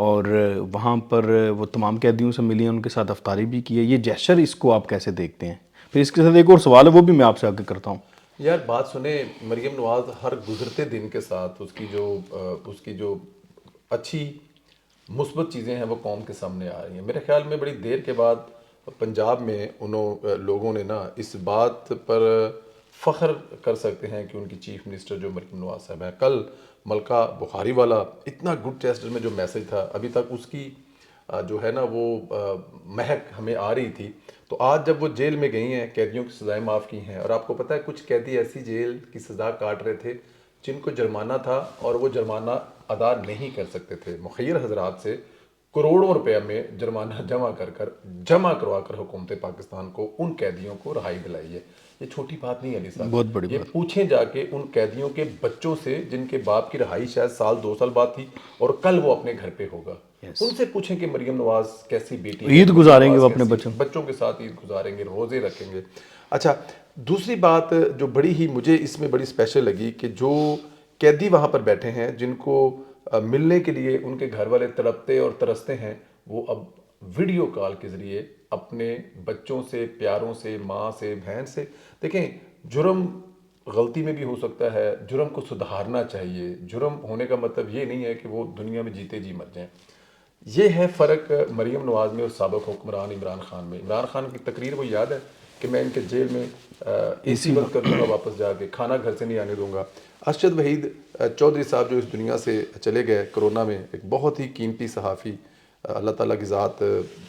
اور وہاں پر وہ تمام قیدیوں سے ملی ہیں، ان کے ساتھ افطاری بھی کی ہے. یہ جیسچر اس کو آپ کیسے دیکھتے ہیں؟ پھر اس کے ساتھ ایک اور سوال ہے، وہ بھی میں آپ سے آگے کرتا ہوں. یار بات سنیں، مریم نواز ہر گزرتے دن کے ساتھ اس کی جو اچھی مثبت چیزیں ہیں وہ قوم کے سامنے آ رہی ہیں. میرے خیال میں بڑی دیر کے بعد پنجاب میں لوگوں نے نا اس بات پر فخر کر سکتے ہیں کہ ان کی چیف منسٹر جو مریم نواز صاحب ہیں. کل ملکہ بخاری والا اتنا گڈ چیسٹر میں جو میسج تھا، ابھی تک اس کی جو ہے نا وہ مہک ہمیں آ رہی تھی. تو آج جب وہ جیل میں گئی ہیں، قیدیوں کی سزائیں معاف کی ہیں، اور آپ کو پتہ ہے کچھ قیدی ایسی جیل کی سزا کاٹ رہے تھے جن کو جرمانہ تھا اور وہ جرمانہ ادا نہیں کر سکتے تھے. مخیر حضرات سے کروڑوں روپے میں جرمانہ جمع کروا کر حکومت پاکستان کو ان قیدیوں کو رہائی دلائی ہے. یہ چھوٹی بات نہیں ہے علی صاحب. بہت بڑی یہ بات. پوچھیں جا کے ان قیدیوں کے بچوں سے جن کے باپ کی رہائی شاید سال 2 سال بعد تھی اور کل وہ اپنے گھر پہ ہوگا. ان سے پوچھیں کہ مریم نواز کیسی بیٹی ہے، عید گزاریں گے وہ اپنے بچوں کے ساتھ عید گزاریں گے، روزے رکھیں گے. اچھا، دوسری بات جو بڑی ہی مجھے اس میں بڑی اسپیشل لگی کہ جو قیدی وہاں پر بیٹھے ہیں جن کو ملنے کے لیے ان کے گھر والے تڑپتے اور ترستے ہیں، وہ اب ویڈیو کال کے ذریعے اپنے بچوں سے، پیاروں سے، ماں سے، بہن سے. دیکھیں، جرم غلطی میں بھی ہو سکتا ہے، جرم کو سدھارنا چاہیے. جرم ہونے کا مطلب یہ نہیں ہے کہ وہ دنیا میں جیتے جی مر جائیں. یہ ہے فرق مریم نواز میں اور سابق حکمران عمران خان میں. عمران خان کی تقریر وہ یاد ہے کہ میں ان کے جیل میں اے سی بند کر دوں گا، واپس جا کے کھانا گھر سے نہیں آنے دوں گا. ارشد وحید چودھری صاحب جو اس دنیا سے چلے گئے کرونا میں، ایک بہت ہی قیمتی صحافی، اللہ تعالیٰ کی ذات،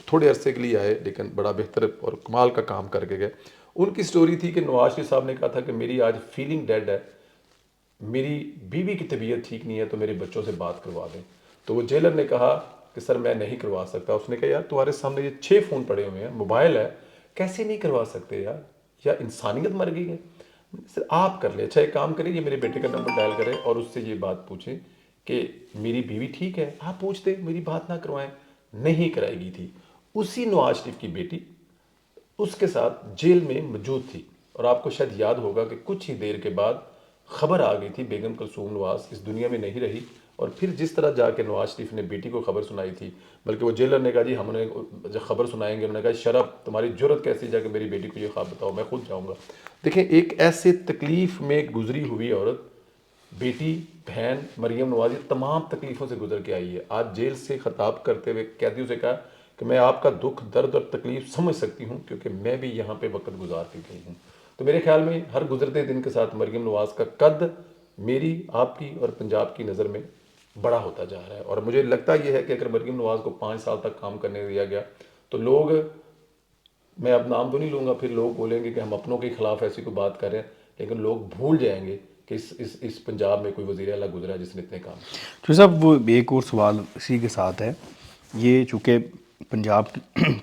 تھوڑے عرصے کے لیے آئے لیکن بڑا بہتر اور کمال کا کام کر کے گئے. ان کی سٹوری تھی کہ نواز شریف صاحب نے کہا تھا کہ میری آج فیلنگ ڈیڈ ہے، میری بیوی کی طبیعت ٹھیک نہیں ہے تو میرے بچوں سے بات کروا دیں. تو وہ جیلر نے کہا کہ سر میں نہیں کروا سکتا. اس نے کہا یار تمہارے سامنے یہ 6 فون پڑے ہوئے ہیں، موبائل ہے، کیسے نہیں کروا سکتے یار؟ یا انسانیت مر گئی ہے؟ سر آپ کر لیں. اچھا ایک کام کریں، یہ میرے بیٹے کا نمبر ڈائل کریں اور اس سے یہ بات پوچھیں کہ میری بیوی ٹھیک ہے. آپ پوچھتے میری بات نہ کروائیں. نہیں کرائی گئی تھی. اسی نواز شریف کی بیٹی اس کے ساتھ جیل میں موجود تھی. اور آپ کو شاید یاد ہوگا کہ کچھ ہی دیر کے بعد خبر آ گئی تھی بیگم کلثوم نواز اس دنیا میں نہیں رہی. اور پھر جس طرح جا کے نواز شریف نے بیٹی کو خبر سنائی تھی، بلکہ وہ جیلر نے کہا جی ہم انہیں جب خبر سنائیں گے، انہوں نے کہا شرف تمہاری جرت کیسی جا کہ میری بیٹی کو یہ خواب بتاؤ، میں خود جاؤں گا. دیکھیں ایک ایسے تکلیف میں گزری ہوئی عورت، بیٹی، بہن مریم نواز یہ تمام تکلیفوں سے گزر کے آئی ہے. آج جیل سے خطاب کرتے ہوئے قیدیوں سے کہا کہ میں آپ کا دکھ، درد اور تکلیف سمجھ سکتی ہوں کیونکہ میں بھی یہاں پہ وقت گزار کے گئی ہوں. تو میرے خیال میں ہر گزرتے دن کے ساتھ مریم نواز کا قد میری، آپ کی اور پنجاب کی نظر میں بڑا ہوتا جا رہا ہے. اور مجھے لگتا یہ ہے کہ اگر مریم نواز کو 5 سال تک کام کرنے دیا گیا تو لوگ، میں اب نام تو نہیں لوں گا، پھر لوگ بولیں گے کہ ہم اپنوں کے خلاف ایسی کوئی بات کر رہے ہیں، لیکن لوگ بھول جائیں گے کہ اس پنجاب میں کوئی وزیر اعلیٰ گزرا جس نے اتنے کام کیے. تو صاحب وہ ایک اور سوال اسی کے ساتھ ہے. یہ چونکہ پنجاب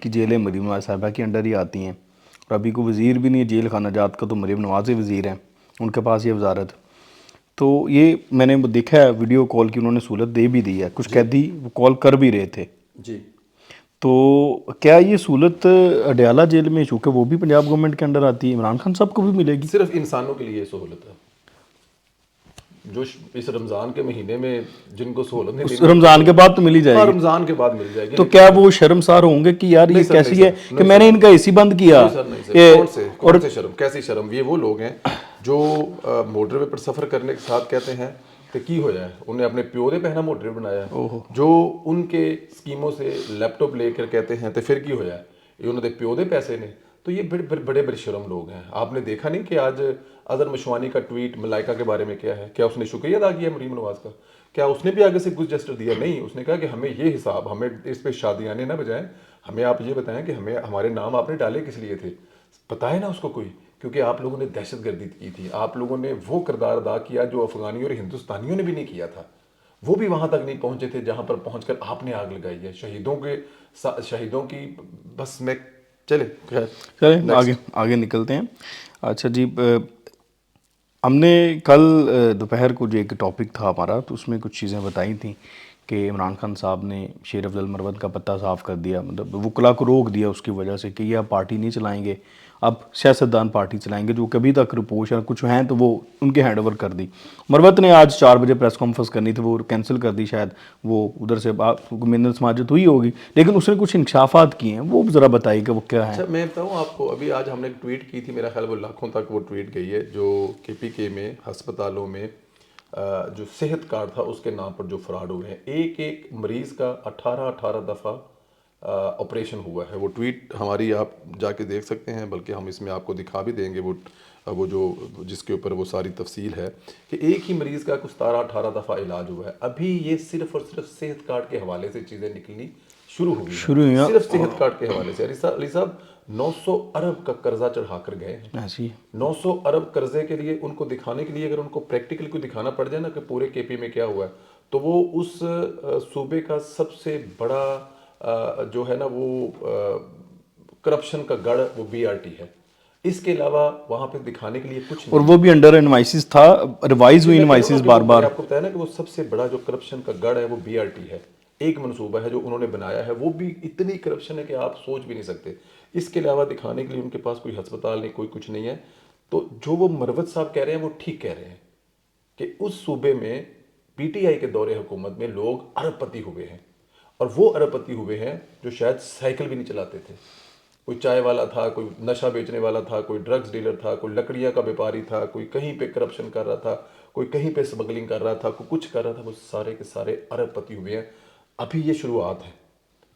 کی جیلیں مریم نواز صاحبہ کے انڈر ہی آتی ہیں اور ابھی کوئی وزیر بھی نہیں ہے جیل خانہ جات کا، تو مریم نواز ہی وزیر ہیں، ان کے پاس یہ وزارت. تو یہ میں نے دیکھا ہے ویڈیو کال کی انہوں نے سہولت دے بھی دی ہے، کچھ قیدی وہ کال کر بھی رہے تھے. جی تو کیا یہ سہولت اڈیالہ جیل میں، چونکہ وہ بھی پنجاب گورنمنٹ کے انڈر آتی ہے، عمران خان صاحب کو بھی ملے گی؟ صرف انسانوں کے لیے یہ سہولت ہے جو اس رمضان کے مہینے میں جن کو سہولت نہیں دینی، رمضان کے بعد تو مل ہی جائے گی. رمضان کے بعد مل جائے گی. تو کیا وہ شرمسار ہوں گے کہ یار یہ کیسی ہے کہ میں نے ان کا اے سی بند کیا؟ کون سے شرم، کیسی شرم؟ یہ وہ لوگ ہیں جو موٹر وے پر سفر کرنے کے ساتھ کہتے ہیں کہ کی ہو جائے، انہیں اپنے پیو دے پہنا موٹر وے بنایا، جو ان کے اسکیموں سے لیپ ٹاپ لے کر کہتے ہیں تو پھر کی ہو جائے، یہ انہوں نے پیو دے پیسے نے. تو یہ بڑے بڑے شرم لوگ ہیں. آپ نے دیکھا نہیں کہ آج اظہر مشوانی کا ٹویٹ ملائکہ کے بارے میں کیا ہے؟ کیا اس نے شکریہ ادا کیا مریم نواز کا؟ کیا اس نے بھی آگے سے کچھ جسٹر دیا؟ نہیں. اس نے کہا کہ ہمیں یہ حساب، ہمیں اس پہ شادیانے نہ بجائیں، ہمیں آپ یہ بتائیں کہ ہمارے نام آپ نے ڈالے کس لیے تھے. بتائے نا اس کو کوئی، کیونکہ آپ لوگوں نے دہشت گردی کی تھی، آپ لوگوں نے وہ کردار ادا کیا جو افغانیوں اور ہندوستانیوں نے بھی نہیں کیا تھا. وہ بھی وہاں تک نہیں پہنچے تھے جہاں پر پہنچ کر آپ نے آگ لگائی ہے. شہیدوں کی بس میں چلیں آگے نکلتے ہیں. اچھا جی، ہم نے کل دوپہر کو جو ایک ٹاپک تھا ہمارا، تو اس میں کچھ چیزیں بتائی تھیں کہ عمران خان صاحب نے شیر افضل مروت کا پتہ صاف کر دیا, مطلب وکلا کو روک دیا اس کی وجہ سے کہ یہ اب پارٹی نہیں چلائیں گے, اب سیاستدان پارٹی چلائیں گے. جو کبھی تک رپوش یا کچھ ہیں تو وہ ان کے ہینڈ اوور کر دی. مروت نے آج 4 بجے پریس کانفرنس کرنی تھی, وہ کینسل کر دی, شاید وہ ادھر سے منت سماجت ہوئی ہوگی, لیکن اس نے کچھ انکشافات کیے ہیں, وہ ذرا بتائیے کہ وہ کیا ہیں. اچھا میں بتاؤں آپ کو, ابھی آج ہم نے ایک ٹویٹ کی تھی, میرا خیال وہ لاکھوں تک وہ ٹویٹ گئی ہے, جو KPK میں ہسپتالوں میں جو صحت کارڈ تھا اس کے نام پر جو فراڈ ہوئے ہیں. ایک مریض کا 18 دفعہ آپریشن ہوا ہے. وہ ٹویٹ ہماری آپ جا کے دیکھ سکتے ہیں, بلکہ ہم اس میں آپ کو دکھا بھی دیں گے وہ جو جس کے اوپر وہ ساری تفصیل ہے کہ ایک ہی مریض کا کچھ 18 دفعہ علاج ہوا ہے. ابھی یہ صرف اور صرف صحت کارڈ کے حوالے سے چیزیں نکلنی شروع ہوئی ہیں, صرف صحت کارڈ کے حوالے سے. علی صاحب 900 ارب کا قرضہ چڑھا کر گئے ہیں. 900 ارب قرضے کے لیے ان کو دکھانے کے لیے اگر ان کو پریکٹیکلی کو دکھانا پڑ جائے نا کہ پورے KP میں کیا ہوا ہے, تو وہ اس صوبے کا سب سے بڑا جو ہے نا وہ کرپشن کا گڑھ وہ BRT ہے. اس کے علاوہ وہاں پہ دکھانے کے لیے کچھ نہیں, اور وہ بھی انڈر انوائسز تھا, ریوائز ہوئی انوائسز بار بار. آپ کو بتایا نا کہ وہ سب سے بڑا جو کرپشن کا گڑھ ہے وہ BRT ہے. ایک منصوبہ ہے جو انہوں نے بنایا ہے, وہ بھی اتنی کرپشن ہے کہ آپ سوچ بھی نہیں سکتے. اس کے علاوہ دکھانے کے لیے ان کے پاس کوئی ہسپتال نہیں, کوئی کچھ نہیں ہے. تو جو وہ مروت صاحب کہہ رہے ہیں وہ ٹھیک کہہ رہے ہیں کہ اس صوبے میں PTI کے دور حکومت میں لوگ ارب پتی ہوئے ہیں, اور وہ ارب پتی ہوئے ہیں جو شاید سائیکل بھی نہیں چلاتے تھے. کوئی چائے والا تھا, کوئی نشہ بیچنے والا تھا, کوئی ڈرگز ڈیلر تھا, کوئی لکڑیاں کا بیپاری تھا, کوئی کہیں پہ کرپشن کر رہا تھا, کوئی کہیں پہ اسمگلنگ کر رہا تھا, کوئی کچھ کر رہا تھا. وہ سارے کے سارے ارب پتی ہوئے ہیں. ابھی یہ شروعات ہے.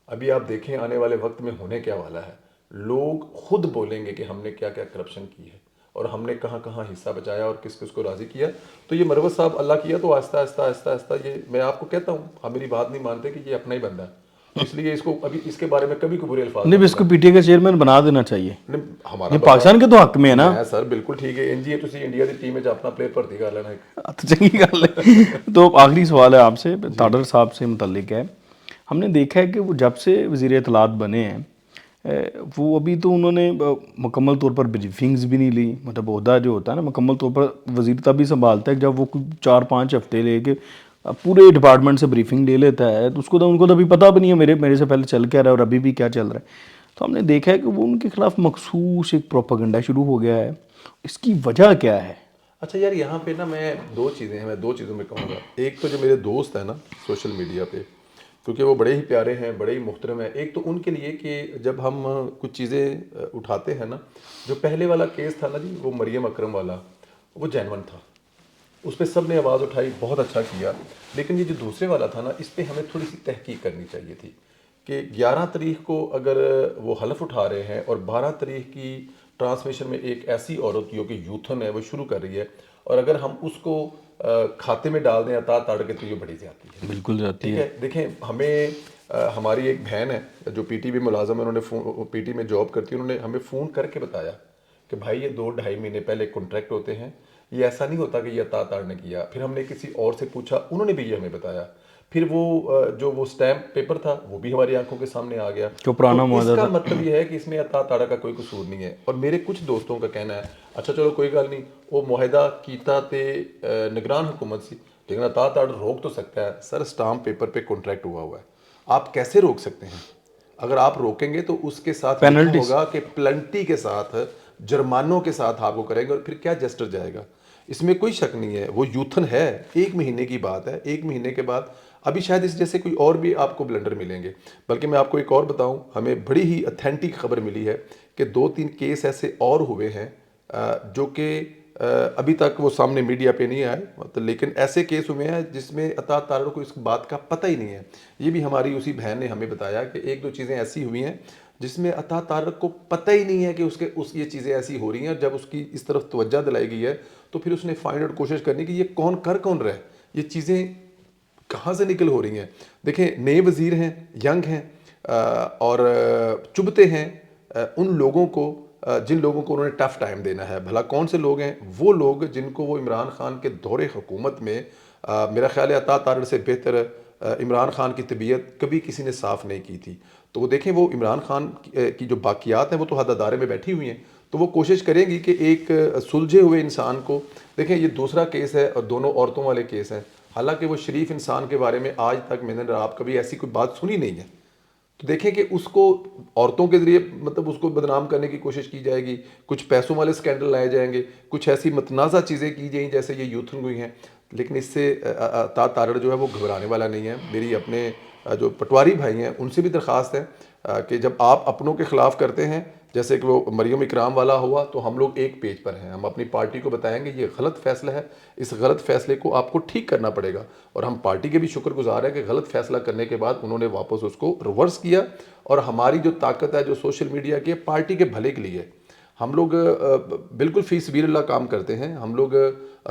ابھی آپ دیکھیں آنے والے وقت میں ہونے کیا والا ہے. لوگ خود بولیں گے کہ ہم نے کیا کیا کرپشن کی ہے اور ہم نے کہاں کہاں حصہ بچایا اور کس کس کو راضی کیا. تو یہ مروت صاحب اللہ کیا تو آہستہ آہستہ آہستہ آہستہ, یہ میں آپ کو کہتا ہوں, ہم میری بات نہیں مانتے کہ یہ اپنا ہی بندہ ہے, اس لیے اس کو ابھی اس کے بارے میں کبھی کوئی برے الفاظ نہیں, اس کو PTI کا چیئرمین بنا دینا چاہیے. ہمارا یہ پاکستان کے تو حق میں ہے نا. سر بالکل ٹھیک ہے. انجی تسی انڈیا کی ٹیم میں اپنا پلیئر بھرتی کر لینا. تو چنگی گل ہے. تو آخری سوال ہے آپ سے, تاڈر صاحب سے متعلق ہے. ہم نے دیکھا ہے کہ وہ جب سے وزیر اطلاعات بنے ہیں وہ ابھی تو انہوں نے مکمل طور پر بریفنگز بھی نہیں لی. مطلب عہدہ جو ہوتا ہے نا مکمل طور پر وزیر تبھی سنبھالتا ہے جب وہ 4-5 ہفتے لے کے پورے ڈپارٹمنٹ سے بریفنگ لے لیتا ہے, تو اس کو تو ان کو تو ابھی پتہ بھی نہیں ہے میرے سے پہلے چل کیا رہا ہے اور ابھی بھی کیا چل رہا ہے. تو ہم نے دیکھا ہے کہ وہ ان کے خلاف مخصوص ایک پروپیگنڈا شروع ہو گیا ہے. اس کی وجہ کیا ہے؟ اچھا یار, یہاں پہ نا میں دو چیزوں میں کہوں گا. ایک تو جو میرے دوست ہیں نا سوشل میڈیا پہ, کیونکہ وہ بڑے ہی پیارے ہیں, بڑے ہی محترم ہیں. ایک تو ان کے لیے کہ جب ہم کچھ چیزیں اٹھاتے ہیں نا, جو پہلے والا کیس تھا نا جی, وہ مریم اکرم والا, وہ جینون تھا, اس پہ سب نے آواز اٹھائی, بہت اچھا کیا. لیکن یہ جو دوسرے والا تھا نا, اس پہ ہمیں تھوڑی سی تحقیق کرنی چاہیے تھی کہ 11 تاریخ کو اگر وہ حلف اٹھا رہے ہیں اور 12 تاریخ کی ٹرانسمیشن میں ایک ایسی عورت جو کہ یوتھن ہے وہ شروع کر رہی ہے, اور اگر ہم اس کو کھاتے میں ڈال دیں عطا تاڑ کے, تو یہ بڑی زیادتی ہے. بالکل جاتی ٹھیک ہے. دیکھیں ہمیں ہماری ایک بہن ہے جو PTI میں ملازم ہے, انہوں نے PTI میں جاب کرتی ہے, انہوں نے ہمیں فون کر کے بتایا کہ بھائی یہ 2-2.5 مہینے پہلے کانٹریکٹ ہوتے ہیں, یہ ایسا نہیں ہوتا کہ یہ عطا تاڑ نے کیا. پھر ہم نے کسی اور سے پوچھا, انہوں نے بھی یہ ہمیں بتایا. پھر وہ اسٹیمپ پیپر تھا وہ بھی ہماری آنکھوں کے سامنے آ گیا. جو پرانا معاہدہ اس کا مطلب یہ ہے کہ اس میں عطا تاڑا کا کوئی قصور نہیں ہے. اور میرے کچھ دوستوں کا کہنا ہے اچھا چلو کوئی گل نہیں, وہ معاہدہ کیتا تے نگران حکومت سی, لیکن عطا تاڑ روک تو سکتا ہے. سر اسٹامپ پیپر پہ کانٹریکٹ ہوا ہے, آپ کیسے روک سکتے ہیں؟ اگر آپ روکیں گے تو اس کے ساتھ لکھا ہوگا کہ پلنٹی کے ساتھ, جرمانوں کے ساتھ آپ کو کریں گے, اور پھر کیا جسٹر جائے گا. اس میں کوئی شک نہیں ہے, وہ یوتھن ہے. 1 مہینے کی بات ہے, 1 مہینے کے بعد ابھی شاید اس جیسے کوئی اور بھی آپ کو بلنڈر ملیں گے. بلکہ میں آپ کو ایک اور بتاؤں, ہمیں بڑی ہی اتھینٹک خبر ملی ہے کہ 2-3 کیس ایسے اور ہوئے ہیں جو کہ ابھی تک وہ سامنے میڈیا پہ نہیں آئے, لیکن ایسے کیس ہوئے ہیں جس میں عطا تاڑ کو اس بات کا پتہ ہی نہیں ہے. یہ بھی ہماری اسی بہن نے ہمیں بتایا کہ 1-2 چیزیں ایسی ہوئی ہیں جس میں عطا تاڑ کو پتہ ہی نہیں ہے کہ یہ چیزیں ایسی ہو رہی ہیں. اور جب اس کی اس طرف توجہ دلائی گئی ہے تو پھر اس نے فائنڈ آؤٹ کوشش کرنی کہ یہ کون رہا ہے, یہ چیزیں کہاں سے نکل ہو رہی ہیں. دیکھیں نئے وزیر ہیں, ینگ ہیں, اور چبھتے ہیں ان لوگوں کو جن لوگوں کو انہوں نے ٹف ٹائم دینا ہے. بھلا کون سے لوگ ہیں؟ وہ لوگ جن کو وہ عمران خان کے دور حکومت میں میرا خیال ہے عطا تاڑ سے بہتر عمران خان کی طبیعت کبھی کسی نے صاف نہیں کی تھی. تو وہ دیکھیں وہ عمران خان کی جو باقیات ہیں وہ تو حد ادارے میں بیٹھی ہوئی ہیں, تو وہ کوشش کریں گی کہ ایک سلجھے ہوئے انسان کو, دیکھیں یہ دوسرا کیس ہے اور دونوں عورتوں والے کیس ہیں, حالانکہ وہ شریف انسان کے بارے میں آج تک میں نے آپ کبھی ایسی کوئی بات سنی نہیں ہے. تو دیکھیں کہ اس کو عورتوں کے ذریعے مطلب اس کو بدنام کرنے کی کوشش کی جائے گی, کچھ پیسوں والے سکینڈل لائے جائیں گے, کچھ ایسی متنازع چیزیں کی جائیں جیسے یہ یوتھن ہوئی ہیں. لیکن اس سے تارڑ جو ہے وہ گھبرانے والا نہیں ہے. میری اپنے جو پٹواری بھائی ہیں ان سے بھی درخواست ہے کہ جب آپ اپنوں کے خلاف کرتے ہیں, جیسے کہ وہ مریم اکرام والا ہوا, تو ہم لوگ ایک پیج پر ہیں. ہم اپنی پارٹی کو بتائیں گے یہ غلط فیصلہ ہے, اس غلط فیصلے کو آپ کو ٹھیک کرنا پڑے گا. اور ہم پارٹی کے بھی شکر گزار ہیں کہ غلط فیصلہ کرنے کے بعد انہوں نے واپس اس کو ریورس کیا. اور ہماری جو طاقت ہے جو سوشل میڈیا کی ہے, پارٹی کے بھلے کے لیے. ہم لوگ بالکل فی سبیل اللہ کام کرتے ہیں. ہم لوگ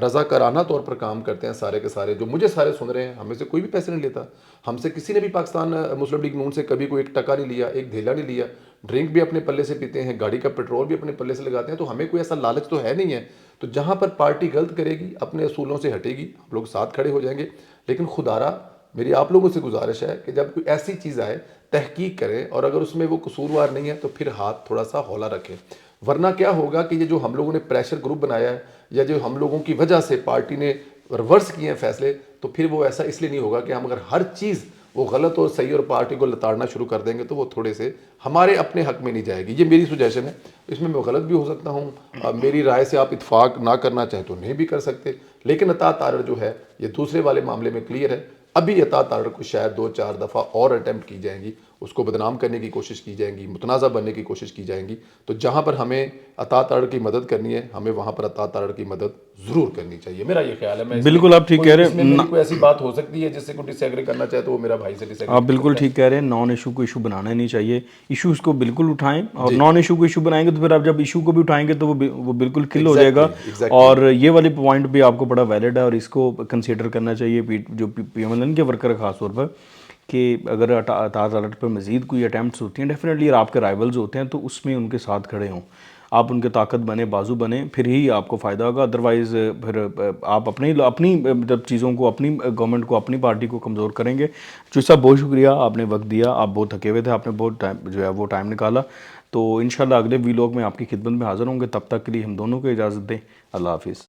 رضاکارانہ طور پر کام کرتے ہیں. سارے کے سارے جو مجھے سارے سن رہے ہیں, ہمیں سے کوئی بھی پیسے نہیں لیتا. ہم سے کسی نے بھی پاکستان مسلم لیگ نون سے کبھی کوئی ایک ٹکا نہیں لیا, ایک دھیلا نہیں لیا. ڈرنک بھی اپنے پلے سے پیتے ہیں, گاڑی کا پیٹرول بھی اپنے پلے سے لگاتے ہیں. تو ہمیں کوئی ایسا لالچ تو ہے نہیں ہے. تو جہاں پر پارٹی غلط کرے گی, اپنے اصولوں سے ہٹے گی, ہم لوگ ساتھ کھڑے ہو جائیں گے. لیکن خدارا میری آپ لوگوں سے گزارش ہے کہ جب کوئی ایسی چیز آئے تحقیق کریں, اور اگر اس میں وہ قصوروار نہیں ہے تو پھر ہاتھ تھوڑا سا ہولا رکھیں. ورنہ کیا ہوگا کہ یہ جو ہم لوگوں نے پریشر گروپ بنایا ہے, یا جو ہم لوگوں کی وجہ سے پارٹی نے ریورس کیے ہیں فیصلے, تو پھر وہ ایسا اس لیے نہیں ہوگا کہ ہم اگر ہر چیز وہ غلط اور صحیح اور پارٹی کو لتاڑنا شروع کر دیں گے تو وہ تھوڑے سے ہمارے اپنے حق میں نہیں جائے گی. یہ میری سجیشن ہے, اس میں غلط بھی ہو سکتا ہوں. میری رائے سے آپ اتفاق نہ کرنا چاہیں تو نہیں بھی کر سکتے. لیکن عطا تارڑ جو ہے یہ دوسرے والے معاملے میں کلیئر ہے. ابھی عطا تارڑ کو شاید 2-4 دفعہ اور اٹیمپٹ کی جائیں گی, اس کو بدنام کرنے کی کوشش کی جائیں گی, متنازع بننے کی کوشش کی جائیں گی. تو جہاں پر ہمیں عطا تارڑ کی مدد کرنی ہے, ہمیں وہاں پر عطا تارڑ کی مدد ضرور کرنی چاہیے. میرا یہ خیال ہے. میں بالکل آپ ٹھیک کہہ رہے ہیں. اس میں میری کوئی ایسی بات ہو سکتی ہے جس سے کوئی ڈس ایگری کرنا چاہے تو وہ میرا بھائی سے ڈس ایگری. آپ بالکل ٹھیک کہہ رہے ہیں. نان ایشو کو ایشو بنانا ہی نہیں چاہیے. ایشوز کو بالکل اٹھائیں, اور نان ایشو کو ایشو بنائیں گے تو پھر آپ جب ایشو کو بھی اٹھائیں گے تو وہ بالکل کل ہو جائے گا. اور یہ والی پوائنٹ بھی آپ کو بڑا ویلڈ ہے, اور اس کو کنسیڈر کرنا چاہیے جو پی ایم ایل این کے ورکر خاص طور پر, کہ اگر عطا تارڑ پر مزید کوئی اٹیمپٹس ہوتی ہیں ڈیفینیٹلی, اور آپ کے رائیولز ہوتے ہیں تو اس میں ان کے ساتھ کھڑے ہوں, آپ ان کے طاقت بنے, بازو بنے, پھر ہی آپ کو فائدہ ہوگا. ادروائز پھر آپ اپنی جب چیزوں کو, اپنی گورنمنٹ کو, اپنی پارٹی کو کمزور کریں گے. جو صاحب بہت شکریہ, آپ نے وقت دیا, آپ بہت تھکے ہوئے تھے, آپ نے بہت ٹائم جو ہے وہ ٹائم نکالا. تو انشاءاللہ اگلے ویلاگ میں آپ کی خدمت میں حاضر ہوں گے. تب تک کے لیے ہم دونوں کو اجازت دیں. اللہ حافظ.